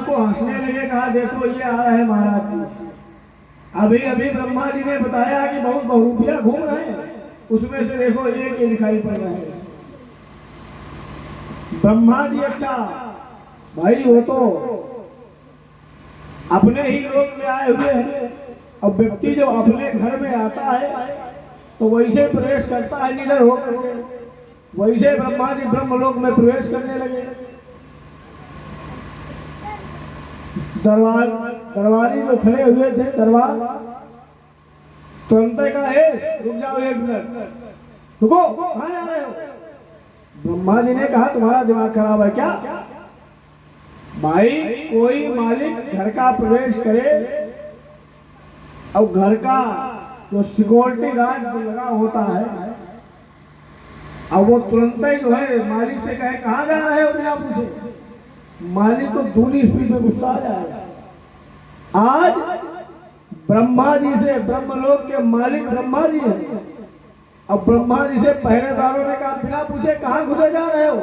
को हंसने लगे, कहा देखो ये आ रहे हैं महाराज जी। अभी अभी ब्रह्मा जी ने बताया कि बहुत बहुरूपिया घूम रहे हैं, उसमें से देखो एक ये दिखाई पड़ रहा है। ब्रह्मा जी अच्छा भाई वो तो अपने ही लोक में आए हुए हैं, अब व्यक्ति जब अपने घर में आता है तो वैसे प्रवेश करता है निडर होकर के, वैसे ब्रह्मा जी ब्रह्मलोक में प्रवेश करने लगे। दरबारी जो खड़े हुए थे दरबार तुरंत कहा है रुक जाओ एक मिनट, रुको कहाँ जा रहे हो? ब्रह्मा जी ने कहा तुम्हारा दिमाग खराब है क्या? भाई कोई मालिक घर का प्रवेश करे और घर का जो सिक्योरिटी गार्ड लगा होता है अब वो तुरंत ही जो है मालिक से कहे कहाँ जा रहे हो बिना पूछे, मालिक को दूनी स्पीड में गुस्सा आ जाएगा। आज ब्रह्मा जी से ब्रह्मलोक के मालिक ब्रह्मा जी हैं, अब ब्रह्मा जी से पहरेदारों ने कहा बिना पूछे कहाँ घुसे जा रहे हो?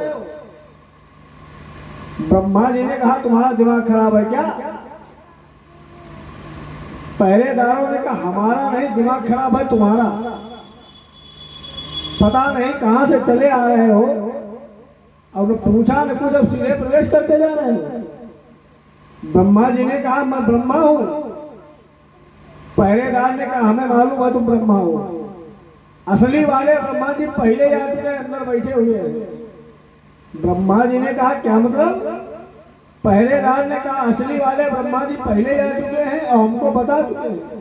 ब्रह्मा जी ने कहा तुम्हारा दिमाग खराब है क्या? पहरेदारों ने कहा हमारा नहीं दिमाग खराब है तुम्हारा, पता नहीं कहां से चले आ रहे हो और पूछा न कुछ, अब सीधे प्रवेश करते जा रहे हो। ब्रह्मा जी ने कहा मैं ब्रह्मा हूं। पहरेदार ने कहा हमें मालूम है तुम ब्रह्मा हो, असली वाले ब्रह्मा जी पहले ही आ चुके हैं, अंदर बैठे हुए हैं। ब्रह्मा जी ने कहा क्या मतलब? पहरेदार ने कहा असली वाले ब्रह्मा जी पहले ही आ चुके हैं और हमको बता चुके हैं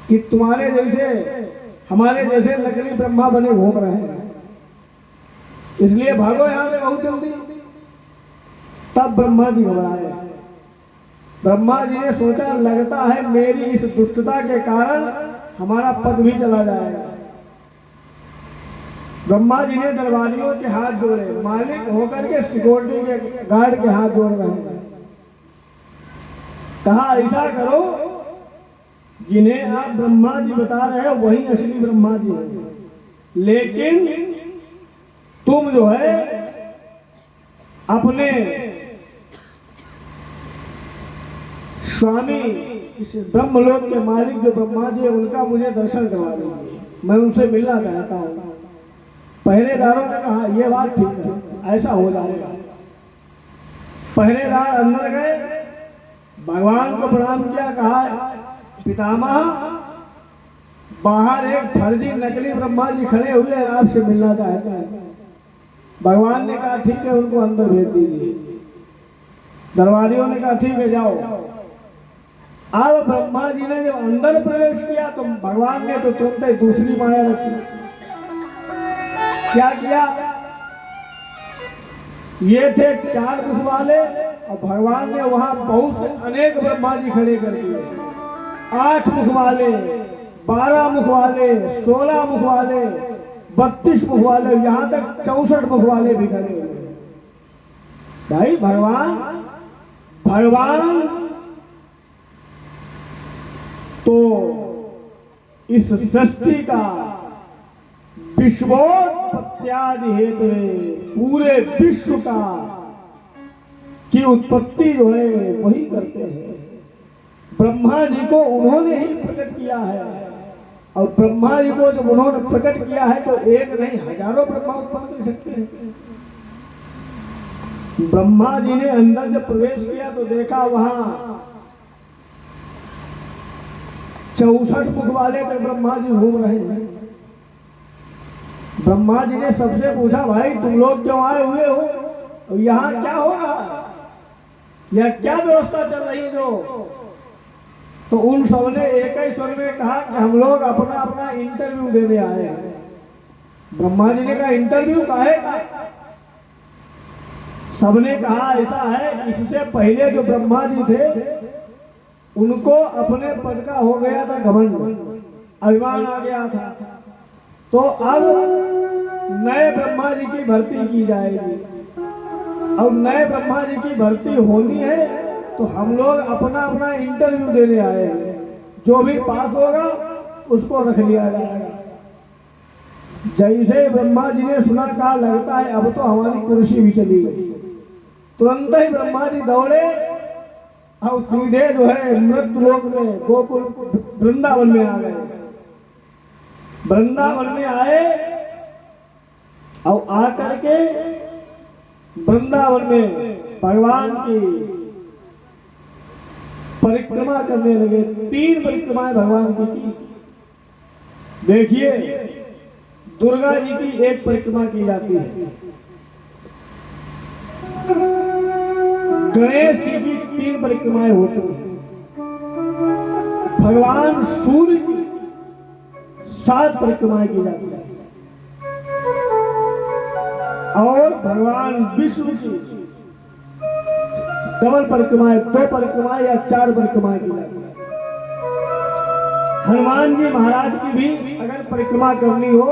कि तुम्हारे जैसे हमारे जैसे नकली ब्रह्मा बने घूम रहे हैं, इसलिए भागो यहां से बहुत जल्दी। तब ब्रह्मा जी घबराए। ब्रह्मा जी ने सोचा लगता है मेरी इस दुष्टता के कारण हमारा पद भी चला जाएगा। ब्रह्मा जी ने दरबारियों के हाथ जोड़े, मालिक होकर के सिक्योरिटी के गार्ड के हाथ जोड़ रहे हैं। कहा ऐसा करो जिन्हें आप ब्रह्मा जी बता रहे हो वही असली ब्रह्मा जी हैं, लेकिन तुम जो है अपने स्वामी इस ब्रह्मलोक के मालिक जो ब्रह्मा जी है उनका मुझे दर्शन करवा दीजिए, मैं उनसे मिलना चाहता हूँ। पहरेदारों ने कहा यह बात ठीक है, ऐसा हो जाएगा। पहरेदार अंदर गए, भगवान को प्रणाम किया, कहा पितामह बाहर एक फर्जी नकली ब्रह्मा जी खड़े हुए हैं, आपसे मिलना चाहते हैं। भगवान ने कहा ठीक है उनको अंदर भेज दीजिए। दरबारियों ने कहा ठीक है जाओ। अब ब्रह्मा जी ने जब अंदर प्रवेश किया तो भगवान ने तो तुरंत ही दूसरी माया रची। क्या किया? ये थे 4 मुख वाले और भगवान ने वहां बहुत से अनेक ब्रह्मा जी खड़े कर दिए। 8 मुख वाले, 12 मुख वाले, 16 मुख वाले, 32 मुख वाले, यहां तक 64 मुख वाले भी खड़े हुए। भाई भगवान तो इस सृष्टि का विश्वोत्पत्त्यादि हेतु पूरे विश्व का की उत्पत्ति जो है वही करते हैं। ब्रह्मा जी को उन्होंने ही प्रकट किया है और ब्रह्मा जी को जब उन्होंने प्रकट किया है तो एक नहीं हजारों ब्रह्मा उत्पन्न कर सकते हैं। ब्रह्मा जी ने अंदर जब प्रवेश किया तो देखा वहां 64 मुख वाले तो ब्रह्मा जी घूम रहे हैं। ब्रह्मा जी ने सबसे पूछा भाई तुम लोग क्यों आए हुए हो और यहाँ क्या हो रहा है, यह क्या व्यवस्था चल रही है? तो उन सबने एक ही स्वर में कहा कि हम लोग अपना अपना इंटरव्यू देने आए हैं। ब्रह्मा जी ने कहा इंटरव्यू काहे का? सबने कहा ऐसा है इससे पहले जो ब्रह्मा जी थे उनको अपने पद का हो गया था घमंड, अभिमान आ गया था, तो अब नए ब्रह्मा जी की भर्ती की जाएगी और नए ब्रह्मा जी की भर्ती होनी है तो हम लोग अपना अपना इंटरव्यू देने आए हैं, जो भी पास होगा उसको रख लिया जाएगा। जैसे ब्रह्मा जी ने सुना, कहा लगता है अब तो हमारी कुर्सी भी चली गई। तुरंत ही ब्रह्मा जी दौड़े अब सीधे जो है मृत्यु लोक में गोकुल वृंदावन में आ गए। वृंदावन में आए और आकर के वृंदावन में भगवान की परिक्रमा करने लगे। 3 परिक्रमाएं भगवान की। देखिए, दुर्गा जी की एक परिक्रमा की जाती है, गणेश जी की 3 परिक्रमाएं होती हैं, भगवान सूर्य की 7 परिक्रमाएं की जाती है और भगवान विष्णु की डबल परिक्रमाएं, 2 परिक्रमाएं या 4 परिक्रमाएं की जाती है। हनुमान जी महाराज की भी अगर परिक्रमा करनी हो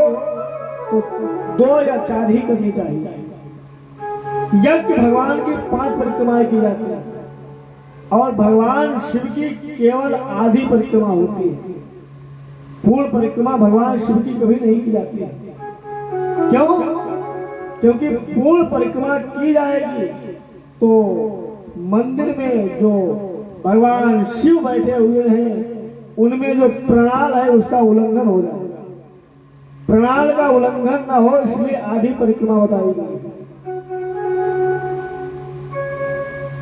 तो 2 या 4 ही करनी चाहिए। यज्ञ भगवान की 5 परिक्रमाएं की जाती है और भगवान शिव की केवल आधी परिक्रमा होती है। पूर्ण परिक्रमा भगवान शिव की कभी नहीं की जाती है। क्यों? क्योंकि पूर्ण परिक्रमा की जाएगी तो मंदिर में जो भगवान शिव बैठे हुए हैं उनमें जो प्रणाल है उसका उल्लंघन हो जाएगा। प्रणाल का उल्लंघन ना हो इसलिए आधी परिक्रमा बताई गई।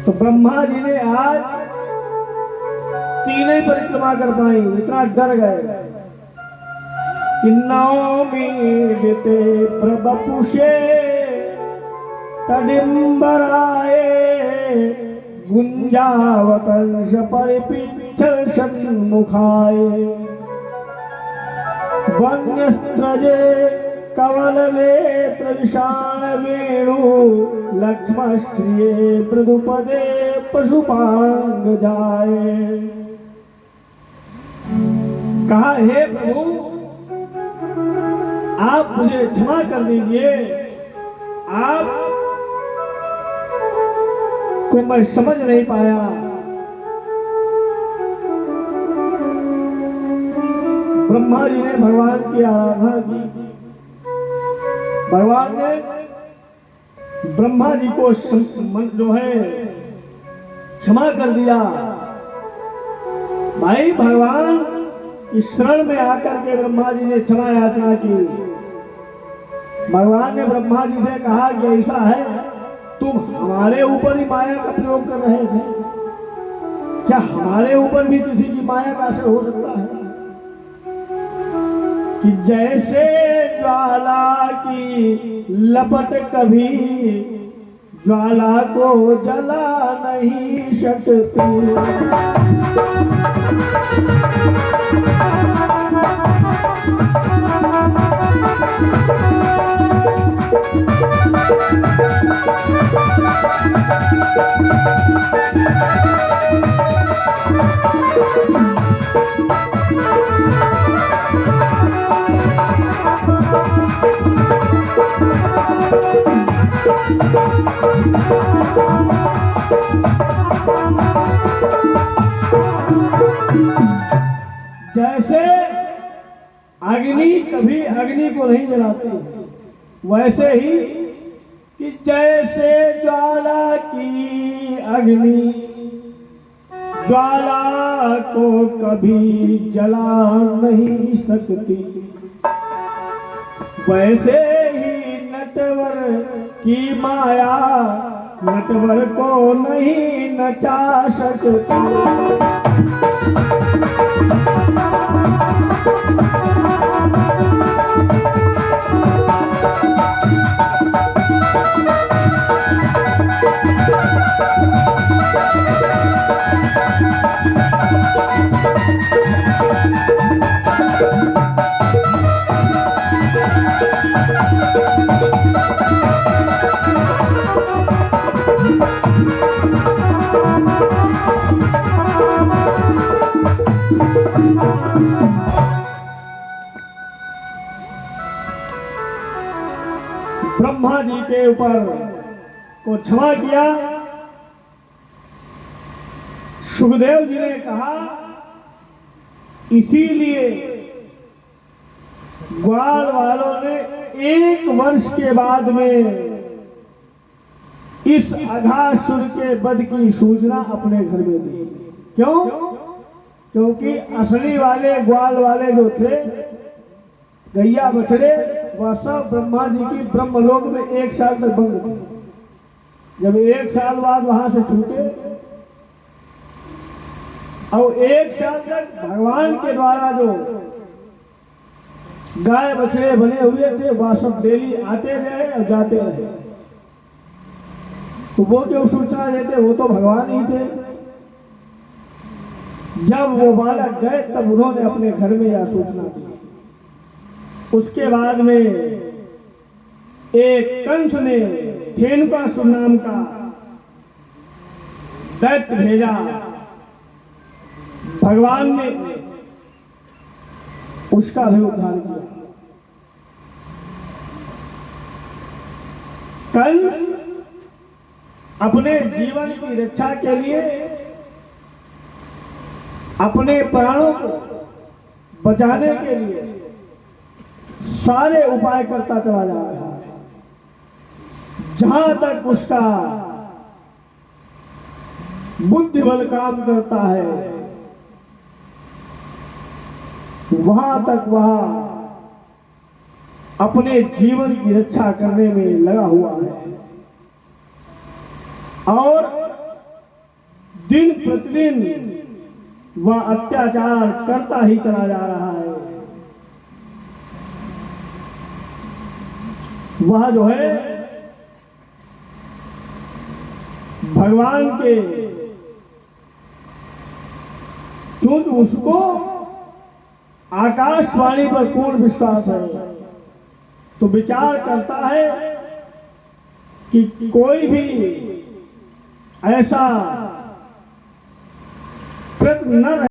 तो ब्रह्मा जी ने आज 3 ही परिक्रमा कर पाई, इतना डर गए कि नौमी बिते प्रभपुषे तडिम्बराए गुंजावतंश परिपिच्छल सन्मुखाए वन्यस्त्रजे कवल वेत्र विशाल वेणु लक्ष्मश्रिये मृदुपदे पशुपांग जाए। कहा, हे प्रभु आप मुझे क्षमा कर दीजिए, आप को मैं समझ नहीं पाया। ब्रह्मा जी ने भगवान की आराधना की। भगवान ने ब्रह्मा जी को जो है क्षमा कर दिया। भाई भगवान की शरण में आकर के ब्रह्मा जी ने क्षमा याचना की। भगवान ने ब्रह्मा जी से कहा कि ऐसा है, तुम हमारे ऊपर ही माया का प्रयोग कर रहे थे, क्या हमारे ऊपर भी किसी की माया का असर हो सकता है? कि जैसे ज्वाला की लपट कभी ज्वाला को जला नहीं सकती, जैसे अग्नि कभी अग्नि को नहीं जलाती, वैसे ही कि जैसे ज्वाला की अग्नि ज्वाला को कभी जला नहीं सकती, वैसे ही नटवर की माया नटवर को नहीं नचा सकती। ब्रह्मा जी के ऊपर को क्षमा किया। सुखदेव जी ने कहा, इसीलिए ग्वाल वालों ने 1 वर्ष के बाद में इस अघासुर के वध की सूचना अपने घर में दी। क्यों? क्योंकि असली वाले ग्वाल वाले जो थे, गैया बछड़े, वह सब ब्रह्मा जी की ब्रह्मलोक में 1 साल तक बंद थे। जब 1 साल बाद वहां से छूटे और 1 साल तक भगवान के द्वारा जो गाय बछड़े बने हुए थे वह सब डेली आते रहे और जाते रहे। तो वो जो सूचना देते वो तो भगवान ही थे। जब वो बालक गए तब उन्होंने अपने घर में यह सूचना दी। उसके बाद में एक कंस ने धेनुकासुर नाम का दैत्य भेजा। भगवान ने उसका भी उद्धार किया। कंस अपने जीवन की रक्षा के लिए अपने प्राणों को बचाने के लिए सारे उपाय करता चला जा रहा है। जहां तक उसका बुद्धि बल काम करता है वहां तक वह अपने जीवन की रक्षा करने में लगा हुआ है और दिन प्रतिदिन वह अत्याचार करता ही चला जा रहा है। वह जो है भगवान के, क्योंकि उसको आकाशवाणी पर पूर्ण विश्वास है, तो विचार करता है कि कोई भी ऐसा प्रयत्न न रहे